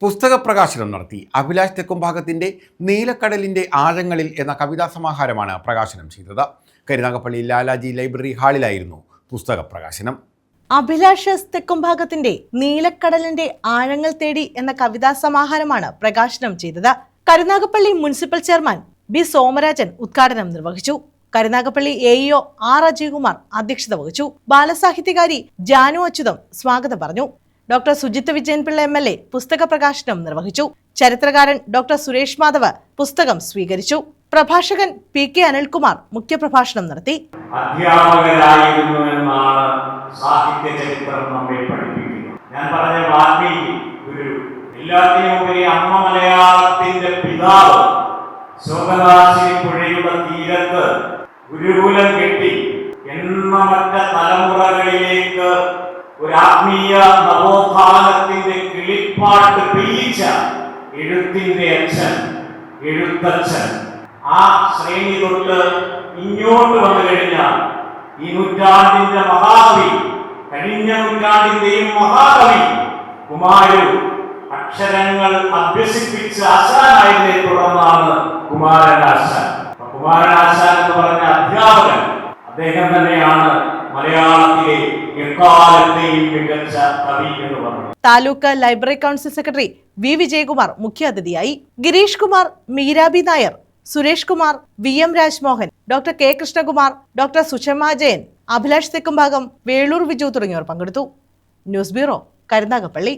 പുസ്തക പ്രകാശനം നടത്തി. അഭിലാഷ് തെക്കുംഭാഗത്തിൻ്റെ നീലക്കടലിൻ്റെ ആഴങ്ങളിൽ എന്ന കവിതാ സമാഹാരമാണ് പ്രകാശനം ചെയ്തത്. കരുനാഗപ്പള്ളി ലാലാജി ലൈബ്രറി ഹാളിലായിരുന്നു പുസ്തക പ്രകാശനം. അഭിലാഷ് തെക്കുംഭാഗത്തിന്റെ നീലക്കടലിന്റെ ആഴങ്ങൾ തേടി എന്ന കവിതാ സമാഹാരമാണ് പ്രകാശനം ചെയ്തത്. Karunagappally municipal chairman B Somarajan ഉദ്ഘാടനം നിർവഹിച്ചു. കരുനാഗപ്പള്ളി AEO R അജയ്കുമാർ അധ്യക്ഷത വഹിച്ചു. ബാലസാഹിത്യകാരി ജാനു അച്യുതം സ്വാഗതം പറഞ്ഞു. ഡോക്ടർ സുജിത്ത് വിജയൻപിള്ള MLA പുസ്തക പ്രകാശനം നിർവഹിച്ചു. ചരിത്രകാരൻ ഡോക്ടർ സുരേഷ് മാധവ് പുസ്തകം സ്വീകരിച്ചു. പ്രഭാഷകൻ PK അനിൽകുമാർ മുഖ്യപ്രഭാഷണം നടത്തി. അധ്യാപകരായിരുന്നു എന്നാണ് സാഹിത്യ ചരിത്രം നമ്മെ പഠിപ്പിക്കുന്നത്. ഞാൻ പറഞ്ഞ വാൽമീകി ഗുരു, എല്ലാത്തിനുമുപരി അമ്മ മലയാളത്തിന്റെ പിതാവ്, ശോകനാശിനി പുഴയുടെ തീരത്ത് ഗുരുകുലം കെട്ടി എണ്ണമറ്റ തലമുറകളിലേക്ക് ഒരു ആത്മീയ നവോത്ഥാനത്തിന്റെ കിളിപ്പാട്ട് പെയ്യിച്ച എഴുത്തിന്റെ അച്ഛൻ, എഴുത്തച്ഛൻ. ആ ശ്രേണി തൊട്ട് ഇങ്ങോട്ട് വന്നു കഴിഞ്ഞാൽ ഈ നൂറ്റാണ്ടിന്റെ മഹാകവി, കഴിഞ്ഞ നൂറ്റാണ്ടിന്റെയും മഹാകവി കുമാരൻ അക്ഷരങ്ങൾ അഭ്യസിപ്പിച്ച് ആശാനായതിനെ തുടർന്നാണ് കുമാരനാശാൻ. കുമാരനാശാൻ എന്ന് പറഞ്ഞ അധ്യാപകൻ അദ്ദേഹം തന്നെയാണ് മലയാളത്തിലെ എക്കാലത്തെയും മികച്ച കവി എന്ന് പറഞ്ഞു. Taluk library council secretary V Vijayakumar മുഖ്യാതിഥിയായി. Girish Kumar, Meerabi Nair, Suresh Kumar, VM Rajmohan, doctor K Krishnakumar, doctor Sushama Jayan, Abhilash Thekkumbhagam, Velur Viju തുടങ്ങിയവർ പങ്കെടുത്തു. News bureau, Karunagappally.